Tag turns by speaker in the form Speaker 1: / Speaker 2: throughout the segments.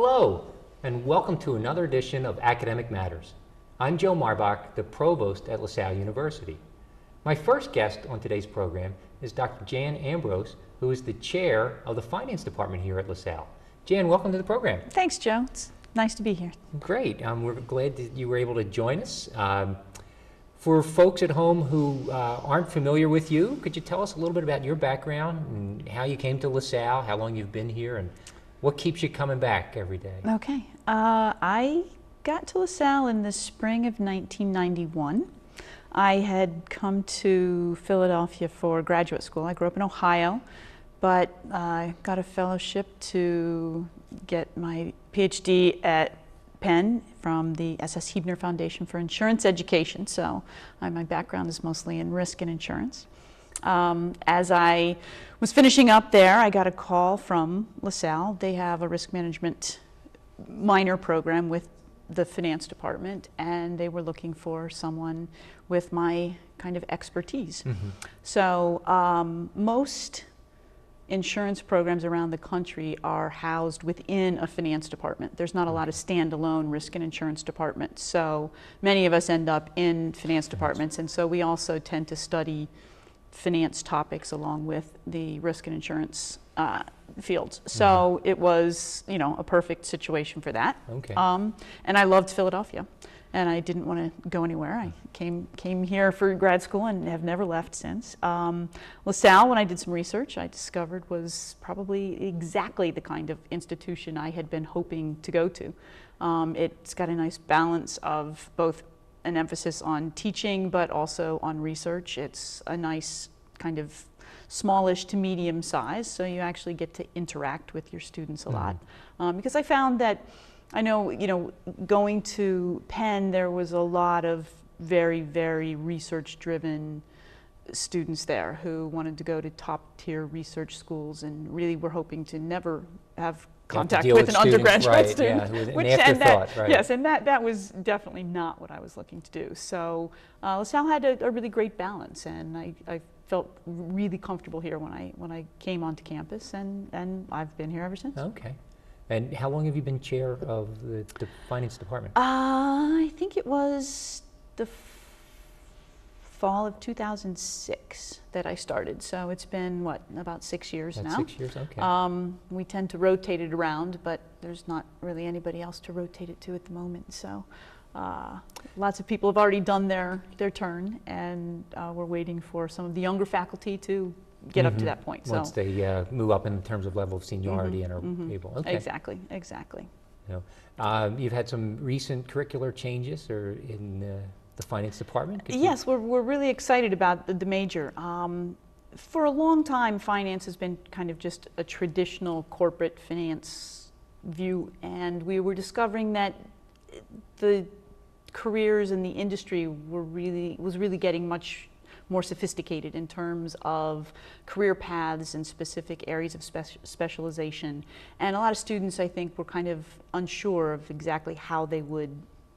Speaker 1: Hello, and welcome to another edition of Academic Matters. I'm Joe Marbach, the Provost at LaSalle University. My first guest on today's program is Dr. Jan Ambrose, who is the Chair of the Finance Department here at LaSalle. Jan, welcome to the program.
Speaker 2: Thanks, Joe. It's nice to be here.
Speaker 1: Great. We're glad that you were able to join us. For folks at home who aren't familiar with you, could you tell us a little bit about your background and how you came to LaSalle, how long you've been here, and what keeps you coming back every day?
Speaker 2: Okay. I got to LaSalle in the spring of 1991. I had come to Philadelphia for graduate school. I grew up in Ohio, but I got a fellowship to get my PhD at Penn from the S.S. Huebner Foundation for Insurance Education. So my background is mostly in risk and insurance. As I was finishing up there, I got a call from LaSalle. They have a risk management minor program with the finance department, and they were looking for someone with my kind of expertise. Mm-hmm. So most insurance programs around the country are housed within a finance department. There's not a lot of standalone risk and insurance departments. So many of us end up in finance departments, and so we also tend to study finance topics along with the risk and insurance fields. So it was, a perfect situation for that.
Speaker 1: Okay.
Speaker 2: And I loved Philadelphia, and I didn't want to go anywhere. I came here for grad school and have never left since. LaSalle, when I did some research, I discovered was probably exactly the kind of institution I had been hoping to go to. It's got a nice balance of both an emphasis on teaching, but also on research. It's a nice kind of smallish to medium size, so you actually get to interact with your students a lot. Because I found that, going to Penn, there was a lot of very, very research-driven students there who wanted to go to top-tier research schools and really were hoping to never have contact with an undergraduate student.
Speaker 1: Right.
Speaker 2: Yes, and that was definitely not what I was looking to do. So LaSalle had a really great balance, and I felt really comfortable here when I came onto campus, and I've been here ever since.
Speaker 1: Okay. And how long have you been chair of the finance department?
Speaker 2: I think it was the fall of 2006 that I started. So it's been, about 6 years now.
Speaker 1: 6 years, okay.
Speaker 2: We tend to rotate it around, but there's not really anybody else to rotate it to at the moment. So lots of people have already done their turn, and we're waiting for some of the younger faculty to get up to that point.
Speaker 1: Once they move up in terms of level of seniority and are able. Okay.
Speaker 2: Exactly.
Speaker 1: You've had some recent curricular changes in the finance department?
Speaker 2: Yes, we're really excited about the major. For a long time, finance has been kind of just a traditional corporate finance view, and we were discovering that the careers in the industry was really getting much more sophisticated in terms of career paths and specific areas of specialization. And a lot of students, I think, were kind of unsure of exactly how they would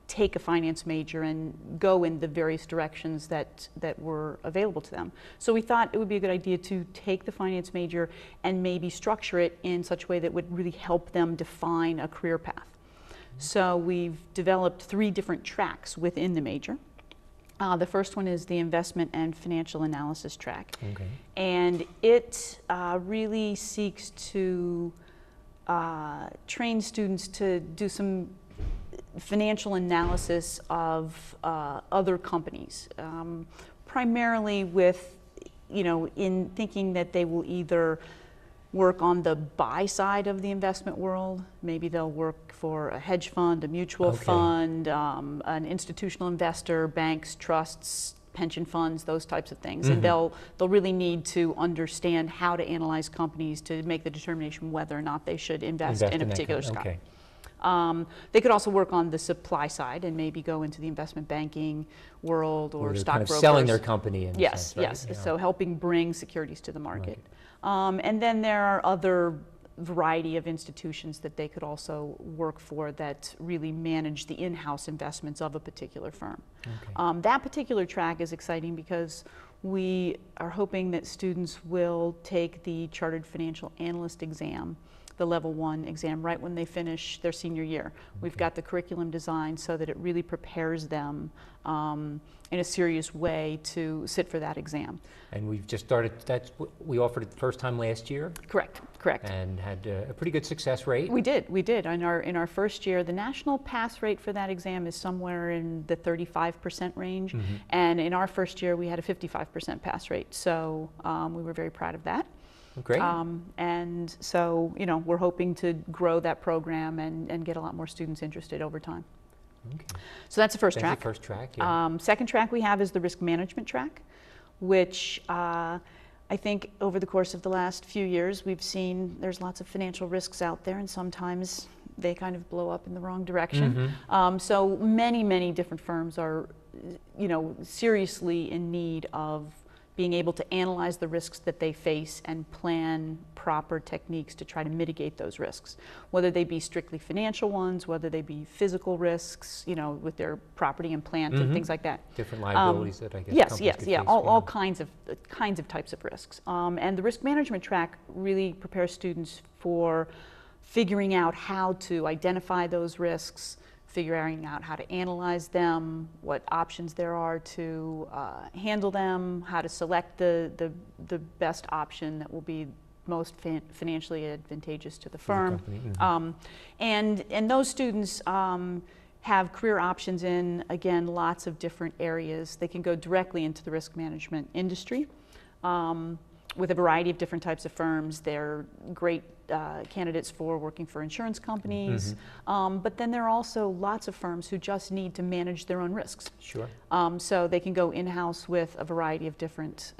Speaker 2: take a finance major and go in the various directions that were available to them. So we thought it would be a good idea to take the finance major and maybe structure it in such a way that would really help them define a career path. So we've developed 3 different tracks within the major. The first one is the investment and financial analysis track.
Speaker 1: Okay.
Speaker 2: And it really seeks to train students to do some financial analysis of other companies, primarily with, in thinking that they will either work on the buy side of the investment world. Maybe they'll work for a hedge fund, a mutual fund, an institutional investor, banks, trusts, pension funds, those types of things. And they'll really need to understand how to analyze companies to make the determination whether or not they should invest in a particular stock.
Speaker 1: Okay.
Speaker 2: They could also work on the supply side and maybe go into the investment banking world or stockbrokers.
Speaker 1: Kind of selling their company.
Speaker 2: Yes. So helping bring securities to the market. And then there are other variety of institutions that they could also work for that really manage the in-house investments of a particular firm. Okay. That particular track is exciting because we are hoping that students will take the Chartered Financial Analyst exam the level 1 exam right when they finish their senior year. We've got the curriculum designed so that it really prepares them in a serious way to sit for that exam.
Speaker 1: And we've just started, we offered it the first time last year?
Speaker 2: Correct.
Speaker 1: And had a pretty good success rate?
Speaker 2: We did. In our first year, the national pass rate for that exam is somewhere in the 35% range. And in our first year, we had a 55% pass rate. So we were very proud of that.
Speaker 1: Great.
Speaker 2: And so, we're hoping to grow that program and get a lot more students interested over time.
Speaker 1: Okay.
Speaker 2: So that's the first track.
Speaker 1: That's the first track, yeah.
Speaker 2: Second track we have is the risk management track, which I think over the course of the last few years we've seen there's lots of financial risks out there, and sometimes they kind of blow up in the wrong direction. So many different firms are, seriously in need of being able to analyze the risks that they face and plan proper techniques to try to mitigate those risks, whether they be strictly financial ones, whether they be physical risks, with their property and plant and things like that.
Speaker 1: Different liabilities that I guess
Speaker 2: Yes,
Speaker 1: could face,
Speaker 2: all kinds of types of risks. And the risk management track really prepares students for figuring out how to identify those risks, figuring out how to analyze them, what options there are to handle them, how to select the best option that will be most financially advantageous to the firm. And those students have career options in, again, lots of different areas. They can go directly into the risk management industry with a variety of different types of firms. They're great candidates for working for insurance companies, but then there are also lots of firms who just need to manage their own risks.
Speaker 1: Sure.
Speaker 2: So they can go in-house with a variety of different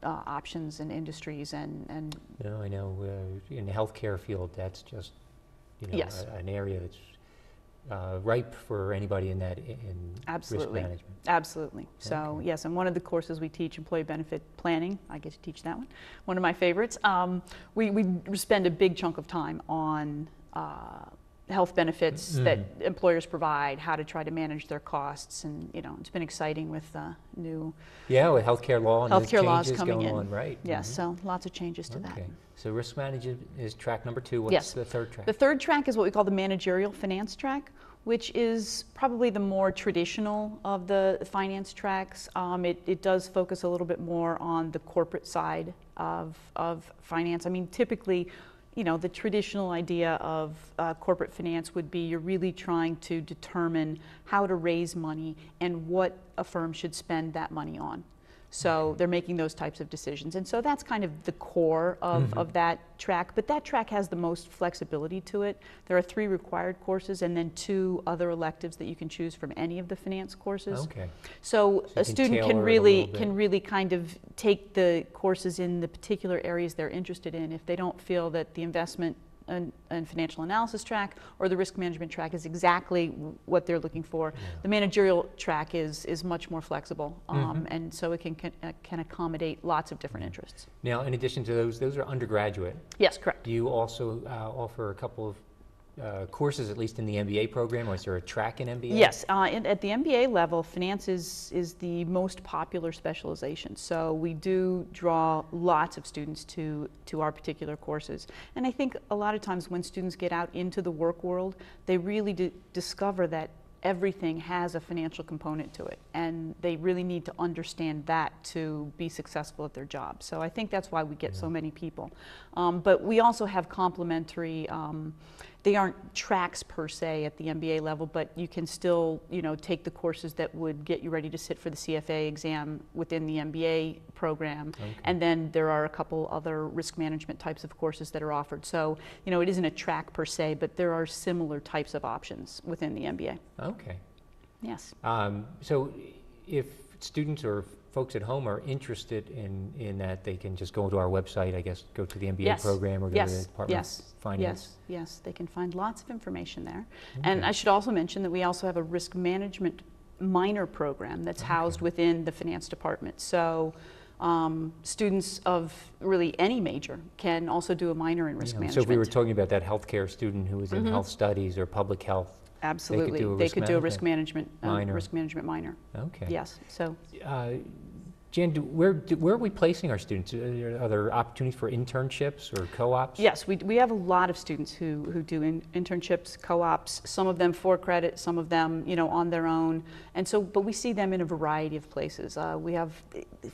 Speaker 2: options and industries and.
Speaker 1: No, I know in the healthcare field that's just an area that's ripe for anybody in risk management.
Speaker 2: Absolutely. So yes, and one of the courses we teach, employee benefit planning, I get to teach that one of my favorites. We spend a big chunk of time on health benefits that employers provide, how to try to manage their costs, and it's been exciting with new
Speaker 1: with healthcare law and
Speaker 2: healthcare laws
Speaker 1: changes
Speaker 2: coming
Speaker 1: going
Speaker 2: in.
Speaker 1: on, right?
Speaker 2: Yes, so lots of changes to that.
Speaker 1: So risk management is track number 2. What's the third track?
Speaker 2: The third track is what we call the managerial finance track, which is probably the more traditional of the finance tracks. It does focus a little bit more on the corporate side of finance. I mean, typically, the traditional idea of corporate finance would be you're really trying to determine how to raise money and what a firm should spend that money on. So they're making those types of decisions. And so that's kind of the core of that track. But that track has the most flexibility to it. There are 3 required courses and then 2 other electives that you can choose from any of the finance courses.
Speaker 1: Okay.
Speaker 2: So a student can really kind of take the courses in the particular areas they're interested in. If they don't feel that the investment and financial analysis track or the risk management track is exactly what they're looking for. The managerial track is much more flexible, and so it can accommodate lots of different interests.
Speaker 1: Now, in addition to those are undergraduate.
Speaker 2: Yes, correct.
Speaker 1: Do you also offer a couple of courses, at least in the MBA program, or is there a track in MBA?
Speaker 2: Yes, at the MBA level, finance is the most popular specialization. So we do draw lots of students to our particular courses. And I think a lot of times when students get out into the work world, they really discover that everything has a financial component to it, and they really need to understand that to be successful at their job. So I think that's why we get so many people. But we also have complementary, they aren't tracks per se at the MBA level, but you can still, take the courses that would get you ready to sit for the CFA exam within the MBA program. And then there are a couple other risk management types of courses that are offered. So, it isn't a track per se, but there are similar types of options within the MBA.
Speaker 1: Okay.
Speaker 2: Yes.
Speaker 1: So if students or folks at home are interested in that, they can just go to our website, I guess, go to the MBA program or go to the Department of Finance.
Speaker 2: Yes, they can find lots of information there. And I should also mention that we also have a risk management minor program that's housed within the finance department. So students of really any major can also do a minor in risk management.
Speaker 1: So if we were talking about that healthcare student who was in health studies or public health,
Speaker 2: absolutely, they could do a risk management minor.
Speaker 1: Okay.
Speaker 2: Yes. So
Speaker 1: Jan, where are we placing our students? Are there opportunities for internships or co-ops?
Speaker 2: Yes, we have a lot of students who do internships, co-ops, some of them for credit, some of them, you know, on their own. And so, but we see them in a variety of places.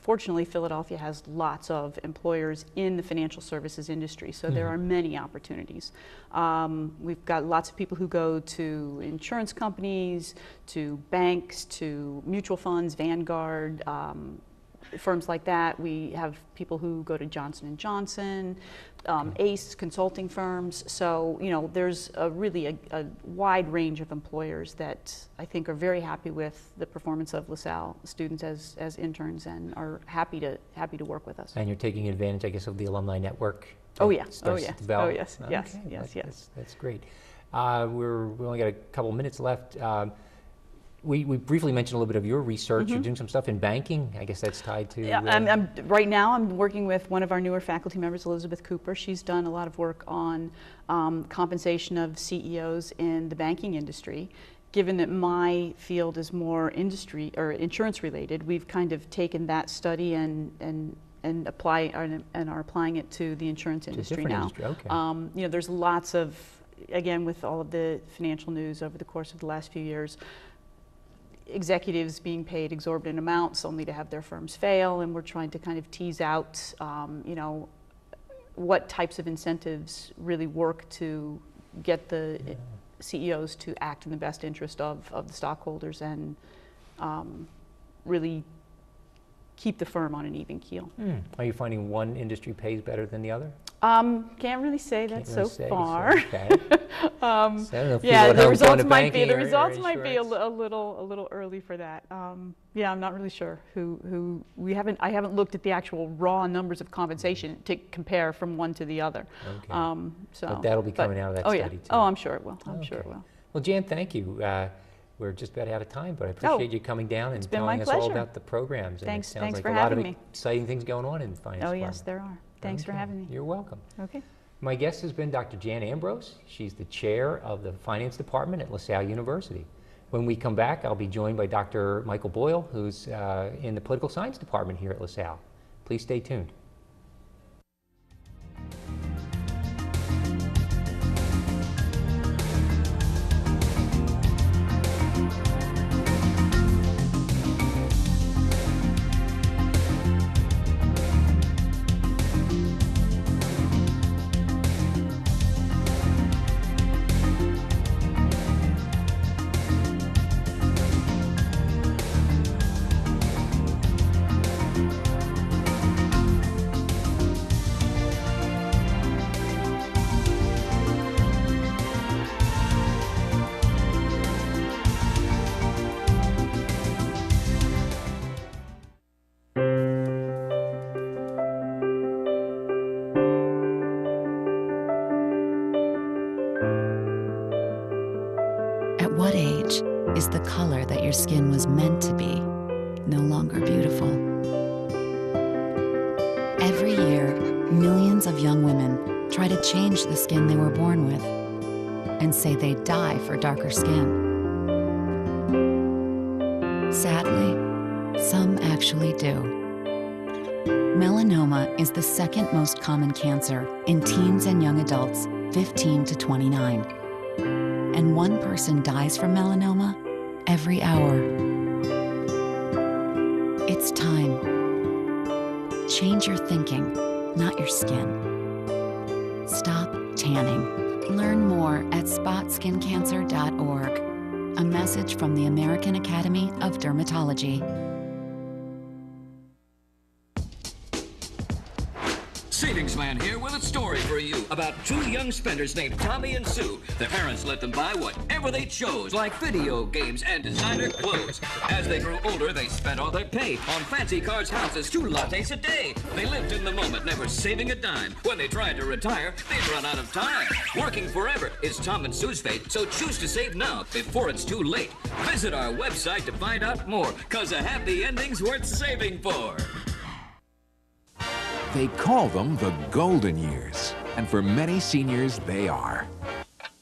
Speaker 2: Fortunately, Philadelphia has lots of employers in the financial services industry, so there are many opportunities. We've got lots of people who go to insurance companies, to banks, to mutual funds, Vanguard, firms like that. We have people who go to Johnson & Johnson, ACE consulting firms. So, you know, there's really a wide range of employers that I think are very happy with the performance of LaSalle students as interns and are happy to work with us.
Speaker 1: And you're taking advantage, I guess, of the alumni network?
Speaker 2: Oh yeah,
Speaker 1: oh
Speaker 2: yes,
Speaker 1: okay.
Speaker 2: yes.
Speaker 1: That's great. We only got a couple minutes left. We briefly mentioned a little bit of your research. You're doing some stuff in banking. I guess that's tied to...
Speaker 2: Yeah, right now I'm working with one of our newer faculty members, Elizabeth Cooper. She's done a lot of work on compensation of CEOs in the banking industry. Given that my field is more industry or insurance related, we've kind of taken that study and are applying it to the insurance industry now.
Speaker 1: Industry. Okay.
Speaker 2: You know, there's lots of, again, with all of the financial news over the course of the last few years, executives being paid exorbitant amounts only to have their firms fail, and we're trying to kind of tease out, you know, what types of incentives really work to get the CEOs to act in the best interest of the stockholders and really keep the firm on an even keel.
Speaker 1: Are you finding one industry pays better than the other?
Speaker 2: Can't really say that so far.
Speaker 1: Okay.
Speaker 2: Yeah, the results might be a little early for that. Yeah, I'm not really sure who I haven't looked at the actual raw numbers of compensation to compare from one to the other.
Speaker 1: Okay. But that'll be coming out of that study too.
Speaker 2: Oh, I'm sure it will. I'm sure it will.
Speaker 1: Well, Jan, thank you. We're just about out of time, but I appreciate you coming down and telling us all about the programs.
Speaker 2: Thanks
Speaker 1: and it sounds like
Speaker 2: for
Speaker 1: a lot of
Speaker 2: having me.
Speaker 1: exciting things going on in the finance department.
Speaker 2: Yes, there are. Thanks for having me.
Speaker 1: You're welcome.
Speaker 2: Okay.
Speaker 1: My guest has been Dr. Jan Ambrose. She's the chair of the finance department at LaSalle University. When we come back, I'll be joined by Dr. Michael Boyle, who's in the political science department here at LaSalle. Please stay tuned.
Speaker 3: At what age is the color that your skin was meant to be no longer beautiful? Every year, millions of young women try to change the skin they were born with and say they'd die for darker skin. Sadly, some actually do. Melanoma is the second most common cancer in teens and young adults 15 to 29. And one person dies from melanoma every hour. It's time. Change your thinking, not your skin. Stop tanning. Learn more at spotskincancer.org. A message from the American Academy of Dermatology.
Speaker 4: Savings Man here with a story for you about two young spenders named Tommy and Sue. Their parents let them buy whatever they chose, like video games and designer clothes. As they grew older, they spent all their pay on fancy cars, houses, 2 lattes a day. They lived in the moment, never saving a dime. When they tried to retire, they'd run out of time. Working forever is Tom and Sue's fate, so choose to save now before it's too late. Visit our website to find out more, 'cause a happy ending's worth saving for.
Speaker 5: They call them the golden years, and for many seniors, they are.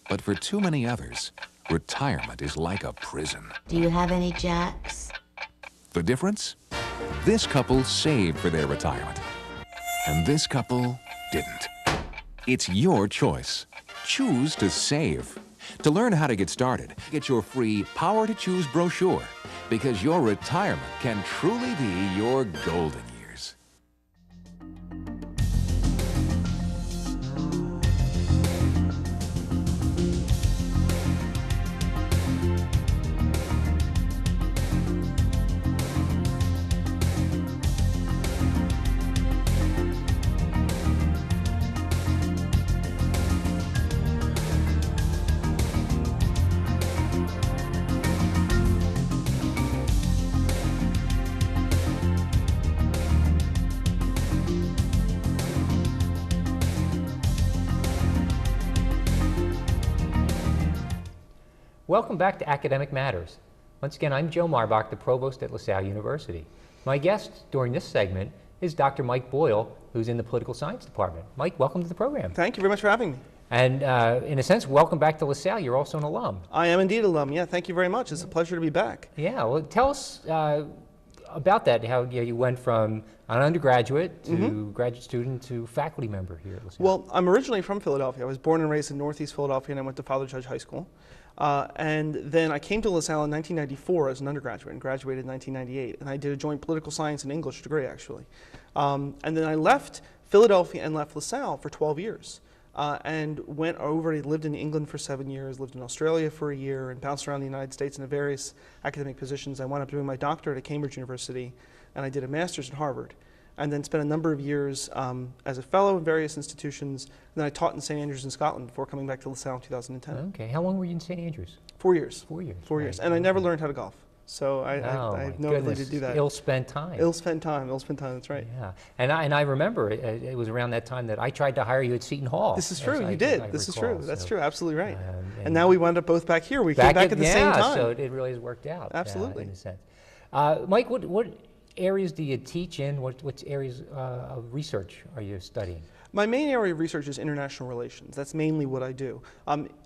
Speaker 5: But for too many others, retirement is like a prison.
Speaker 6: Do you have any jacks?
Speaker 5: The difference? This couple saved for their retirement, and this couple didn't. It's your choice. Choose to save. To learn how to get started, get your free Power to Choose brochure, because your retirement can truly be your golden years.
Speaker 1: Welcome back to Academic Matters. Once again, I'm Joe Marbach, the Provost at LaSalle University. My guest during this segment is Dr. Mike Boyle, who's in the Political Science Department. Mike, welcome to the program.
Speaker 6: Thank you very much for having me.
Speaker 1: And in a sense, welcome back to LaSalle. You're also an alum.
Speaker 6: I am indeed an alum. Yeah, thank you very much. It's a pleasure to be back.
Speaker 1: Yeah, well, tell us about that, how you went from an undergraduate to graduate student to faculty member here at LaSalle.
Speaker 6: Well, I'm originally from Philadelphia. I was born and raised in Northeast Philadelphia, and I went to Father Judge High School. And then I came to LaSalle in 1994 as an undergraduate and graduated in 1998. And I did a joint political science and English degree, actually. And then I left Philadelphia and left LaSalle for 12 years. And went over, I lived in England for 7 years, lived in Australia for a year, and bounced around the United States in various academic positions. I wound up doing my doctorate at Cambridge University, and I did a master's at Harvard. And then spent a number of years as a fellow in various institutions. And then I taught in St. Andrews in Scotland before coming back to LaSalle in 2010.
Speaker 1: Okay, how long were you in St. Andrews?
Speaker 6: 4 years.
Speaker 1: 4 years.
Speaker 6: 4 years. And I never learned how to golf. So I have no ability to do that.
Speaker 1: Ill-spent time.
Speaker 6: Ill-spent time, that's right.
Speaker 1: Yeah, and I remember it was around that time that I tried to hire you at Seton Hall.
Speaker 6: This is true, you did. This is true, that's true, absolutely right.
Speaker 1: And
Speaker 6: And now we wound up both back here. We came back at the same time.
Speaker 1: So it really has worked out.
Speaker 6: Absolutely.
Speaker 1: In a sense. Mike, what areas do you teach in? What areas of research are you studying?
Speaker 6: My main area of research is international relations. That's mainly what I do.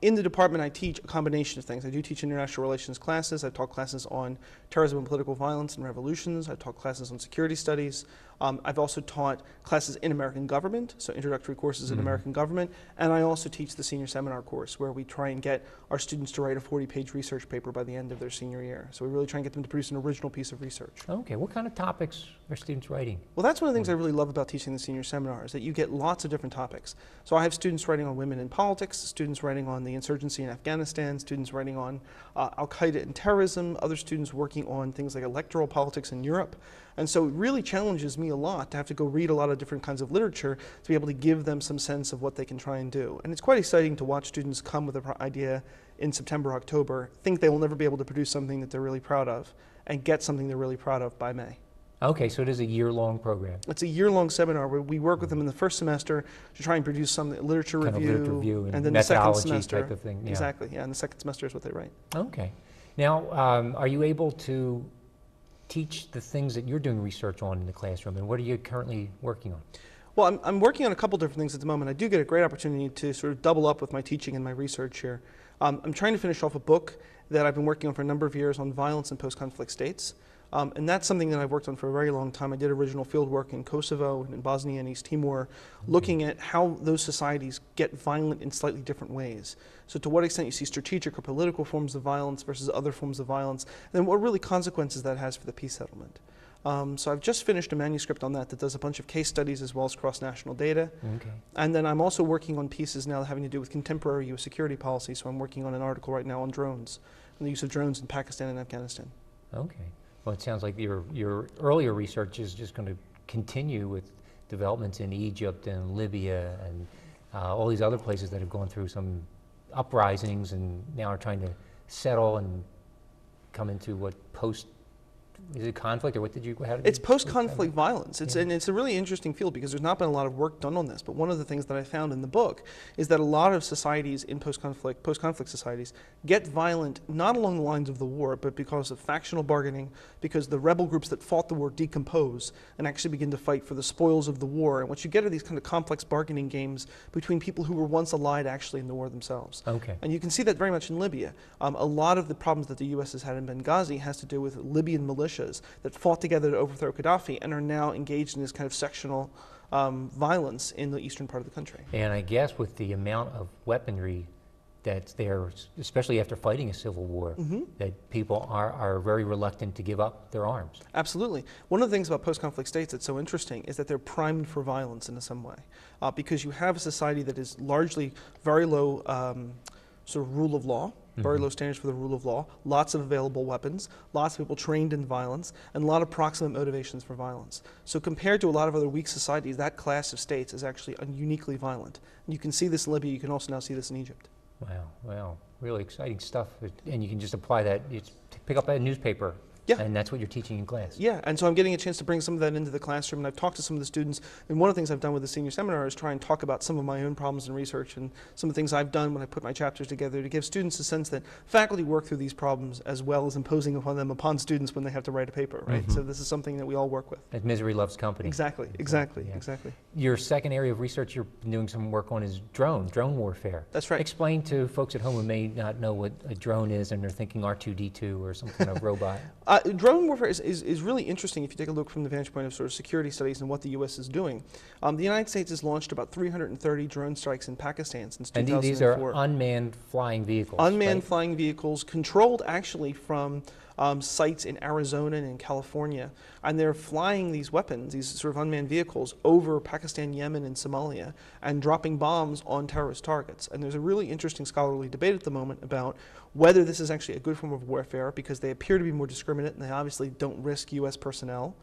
Speaker 6: In the department, I teach a combination of things. I do teach international relations classes. I've taught classes on terrorism and political violence and revolutions. I've taught classes on security studies. I've also taught classes in American government, so introductory courses in American government. And I also teach the senior seminar course, where we try and get our students to write a 40-page research paper by the end of their senior year. So we really try and get them to produce an original piece of research.
Speaker 1: Okay, what kind of topics are students writing?
Speaker 6: Well, that's one of the things I really love about teaching the senior seminar, is that you get lots of different topics. So I have students writing on women in politics, students writing on the insurgency in Afghanistan, students writing on Al-Qaeda and terrorism, other students working on things like electoral politics in Europe. And so it really challenges me a lot to have to go read a lot of different kinds of literature to be able to give them some sense of what they can try and do. And it's quite exciting to watch students come with an idea in September, October, think they will never be able to produce something that they're really proud of, and get something they're really proud of by May.
Speaker 1: Okay, so it is a year-long program.
Speaker 6: It's a year-long seminar where we work with them in the first semester to try and produce some literature review,
Speaker 1: and
Speaker 6: then the second
Speaker 1: methodology
Speaker 6: semester,
Speaker 1: type of thing. Yeah.
Speaker 6: Exactly, yeah, and the second semester is what they write.
Speaker 1: Okay. Now, are you able to teach the things that you're doing research on in the classroom, and what are you currently working on?
Speaker 6: Well, I'm working on a couple different things at the moment. I do get a great opportunity to sort of double up with my teaching and my research here. I'm trying to finish off a book that I've been working on for a number of years on violence in post-conflict states. And that's something that I've worked on for a very long time. I did original field work in Kosovo and in Bosnia and East Timor, looking at how those societies get violent in slightly different ways. So to what extent you see strategic or political forms of violence versus other forms of violence, and then what really consequences that has for the peace settlement. So I've just finished a manuscript on that does a bunch of case studies as well as cross-national data.
Speaker 1: Okay.
Speaker 6: And then I'm also working on pieces now having to do with contemporary U.S. security policy. So I'm working on an article right now on drones and the use of drones in Pakistan and Afghanistan.
Speaker 1: Okay. Well, it sounds like your earlier research is just going to continue with developments in Egypt and Libya and all these other places that have gone through some uprisings and now are trying to settle and come into what is it conflict, or what did you?
Speaker 6: It's post-conflict violence. And it's a really interesting field because there's not been a lot of work done on this. But one of the things that I found in the book is that a lot of societies in post-conflict societies get violent not along the lines of the war, but because of factional bargaining, because the rebel groups that fought the war decompose and actually begin to fight for the spoils of the war. And what you get are these kind of complex bargaining games between people who were once allied actually in the war themselves.
Speaker 1: Okay.
Speaker 6: And you can see that very much in Libya. A lot of the problems that the U.S. has had in Benghazi has to do with Libyan militias militias that fought together to overthrow Gaddafi and are now engaged in this kind of sectional violence in the eastern part of the country.
Speaker 1: And I guess with the amount of weaponry that's there, especially after fighting a civil war, that people are very reluctant to give up their arms.
Speaker 6: Absolutely. One of the things about post-conflict states that's so interesting is that they're primed for violence in some way, because you have a society that is largely very low sort of rule of law, very low standards for the rule of law, lots of available weapons, lots of people trained in violence, and a lot of proximate motivations for violence. So compared to a lot of other weak societies, that class of states is actually uniquely violent. And you can see this in Libya, you can also now see this in Egypt.
Speaker 1: Wow, really exciting stuff. And you can just apply that, pick up that newspaper, and that's what you're teaching in class.
Speaker 6: Yeah, and so I'm getting a chance to bring some of that into the classroom, and I've talked to some of the students, and one of the things I've done with the senior seminar is try and talk about some of my own problems in research and some of the things I've done when I put my chapters together to give students a sense that faculty work through these problems as well as imposing upon them upon students when they have to write a paper, right? So this is something that we all work with.
Speaker 1: And misery loves company.
Speaker 6: Exactly.
Speaker 1: Your second area of research you're doing some work on is drone warfare.
Speaker 6: That's right.
Speaker 1: Explain to folks at home who may not know what a drone is and they're thinking R2-D2 or some kind of robot.
Speaker 6: Drone warfare is really interesting if you take a look from the vantage point of sort of security studies and what the U.S. is doing. The United States has launched about 330 drone strikes in Pakistan since 2004.
Speaker 1: And these are unmanned flying vehicles,
Speaker 6: Unmanned
Speaker 1: right?
Speaker 6: flying vehicles controlled actually from sites in Arizona and in California. And they're flying these weapons, these sort of unmanned vehicles, over Pakistan, Yemen, and Somalia, and dropping bombs on terrorist targets. And there's a really interesting scholarly debate at the moment about whether this is actually a good form of warfare because they appear to be more discriminate and they obviously don't risk U.S. personnel,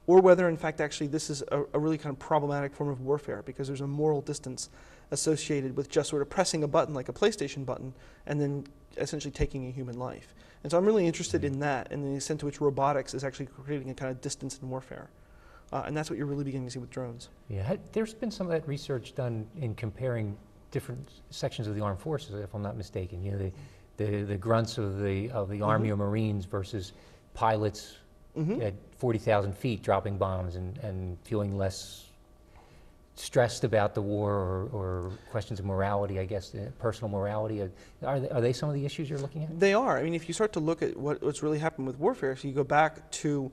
Speaker 6: or whether in fact actually this is a really kind of problematic form of warfare because there's a moral distance associated with just sort of pressing a button like a PlayStation button and then essentially taking a human life. And so I'm really interested in that and the extent to which robotics is actually creating a kind of distance in warfare. And that's what you're really beginning to see with drones.
Speaker 1: Yeah, there's been some of that research done in comparing different sections of the armed forces, if I'm not mistaken. You know, the grunts of the Army or Marines versus pilots at 40,000 feet dropping bombs and feeling less stressed about the war or questions of morality, I guess, personal morality. Are they some of the issues you're looking at?
Speaker 6: They are. I mean, if you start to look at what's really happened with warfare, so you go back to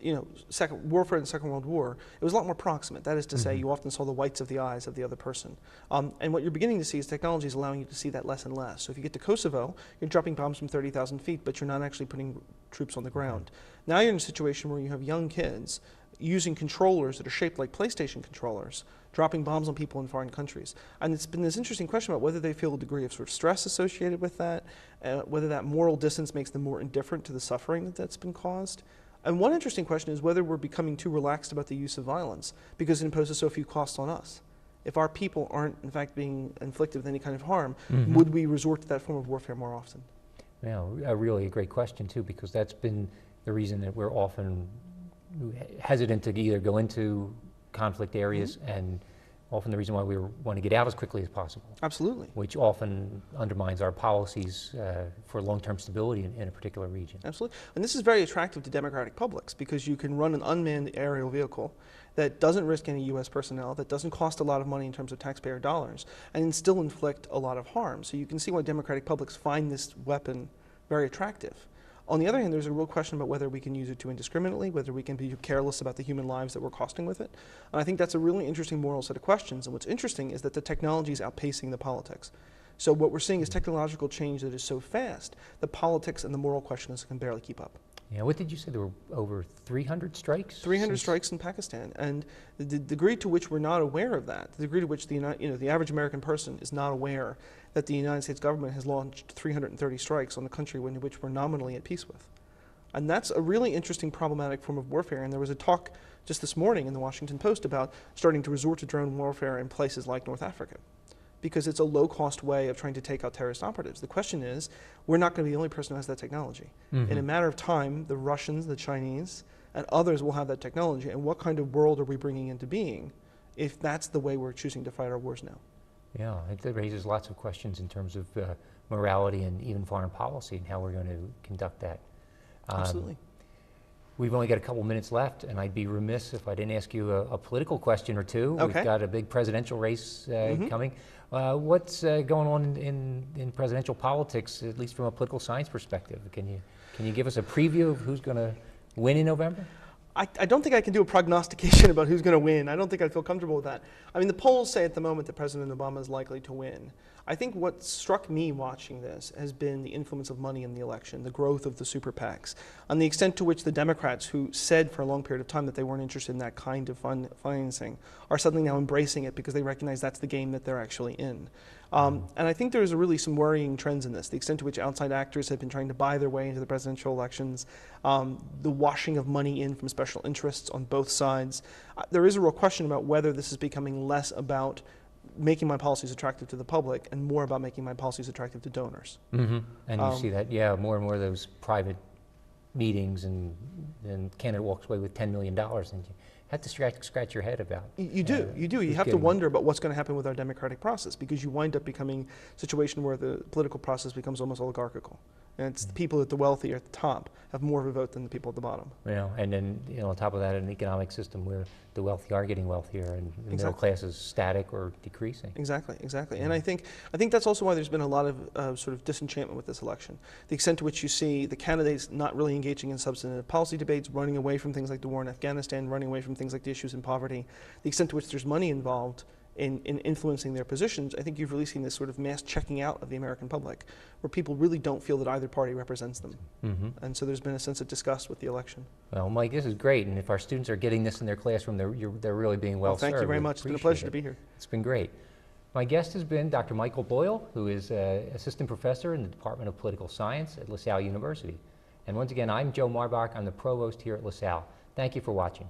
Speaker 6: warfare in the Second World War, it was a lot more proximate. That is to say, you often saw the whites of the eyes of the other person. And what you're beginning to see is technology is allowing you to see that less and less. So if you get to Kosovo, you're dropping bombs from 30,000 feet, but you're not actually putting troops on the ground. Now you're in a situation where you have young kids using controllers that are shaped like PlayStation controllers, dropping bombs on people in foreign countries. And it's been this interesting question about whether they feel a degree of sort of stress associated with that, whether that moral distance makes them more indifferent to the suffering that's been caused. And one interesting question is whether we're becoming too relaxed about the use of violence because it imposes so few costs on us. If our people aren't, in fact, being inflicted with any kind of harm, would we resort to that form of warfare more often?
Speaker 1: Yeah, really a great question, too, because that's been the reason that we're often hesitant to either go into conflict areas and often the reason why we want to get out as quickly as possible.
Speaker 6: Absolutely.
Speaker 1: Which often undermines our policies for long-term stability in a particular region.
Speaker 6: Absolutely. And this is very attractive to democratic publics because you can run an unmanned aerial vehicle that doesn't risk any U.S. personnel, that doesn't cost a lot of money in terms of taxpayer dollars, and still inflict a lot of harm. So you can see why democratic publics find this weapon very attractive. On the other hand, there's a real question about whether we can use it too indiscriminately, whether we can be careless about the human lives that we're costing with it. And I think that's a really interesting moral set of questions. And what's interesting is that the technology is outpacing the politics. So what we're seeing is technological change that is so fast, the politics and the moral questions can barely keep up.
Speaker 1: Yeah, what did you say? There were over 300 strikes?
Speaker 6: 300 strikes in Pakistan. And the degree to which we're not aware of that, the degree to which the average American person is not aware that the United States government has launched 330 strikes on a country in which we're nominally at peace with. And that's a really interesting problematic form of warfare. And there was a talk just this morning in the Washington Post about starting to resort to drone warfare in places like North Africa, because it's a low-cost way of trying to take out terrorist operatives. The question is, we're not going to be the only person who has that technology. In a matter of time, the Russians, the Chinese, and others will have that technology. And what kind of world are we bringing into being if that's the way we're choosing to fight our wars now?
Speaker 1: Yeah, it raises lots of questions in terms of morality and even foreign policy and how we're going to conduct that.
Speaker 6: Absolutely.
Speaker 1: We've only got a couple minutes left, and I'd be remiss if I didn't ask you a political question or two.
Speaker 6: Okay.
Speaker 1: We've got a big presidential race coming. What's going on in presidential politics, at least from a political science perspective? Can you give us a preview of who's going to Win in November?
Speaker 6: I don't think I can do a prognostication about who's going to win. I don't think I'd feel comfortable with that. I mean, the polls say at the moment that President Obama is likely to win. I think what struck me watching this has been the influence of money in the election, the growth of the super PACs, and the extent to which the Democrats, who said for a long period of time that they weren't interested in that kind of financing, are suddenly now embracing it because they recognize that's the game that they're actually in. And I think there's really some worrying trends in this, the extent to which outside actors have been trying to buy their way into the presidential elections, the washing of money in from special interests on both sides. There is a real question about whether this is becoming less about making my policies attractive to the public and more about making my policies attractive to donors.
Speaker 1: Mm-hmm. And you see that, yeah, more and more of those private meetings, and candidate walks away with $10 million, and you have to scratch your head about.
Speaker 6: You do. You have to wonder about what's going to happen with our democratic process, because you wind up becoming a situation where the political process becomes almost oligarchical. And it's the people at the wealthy at the top have more of a vote than the people at the bottom.
Speaker 1: You know, and then on top of that, an economic system where the wealthy are getting wealthier and the middle class is static or decreasing. Exactly.
Speaker 6: And I think that's also why there's been a lot of sort of disenchantment with this election. The extent to which you see the candidates not really engaging in substantive policy debates, running away from things like the war in Afghanistan, running away from things like the issues in poverty, the extent to which there's money involved in influencing their positions. I think you've really seen this sort of mass checking out of the American public, where people really don't feel that either party represents them. Mm-hmm. And so there's been a sense of disgust with the election.
Speaker 1: Well, Mike, this is great, and if our students are getting this in their classroom, they're really being well served.
Speaker 6: Thank you very much. It's been a pleasure to be here.
Speaker 1: It's been great. My guest has been Dr. Michael Boyle, who is assistant professor in the Department of Political Science at LaSalle University. And once again, I'm Joe Marbach. I'm the provost here at LaSalle. Thank you for watching.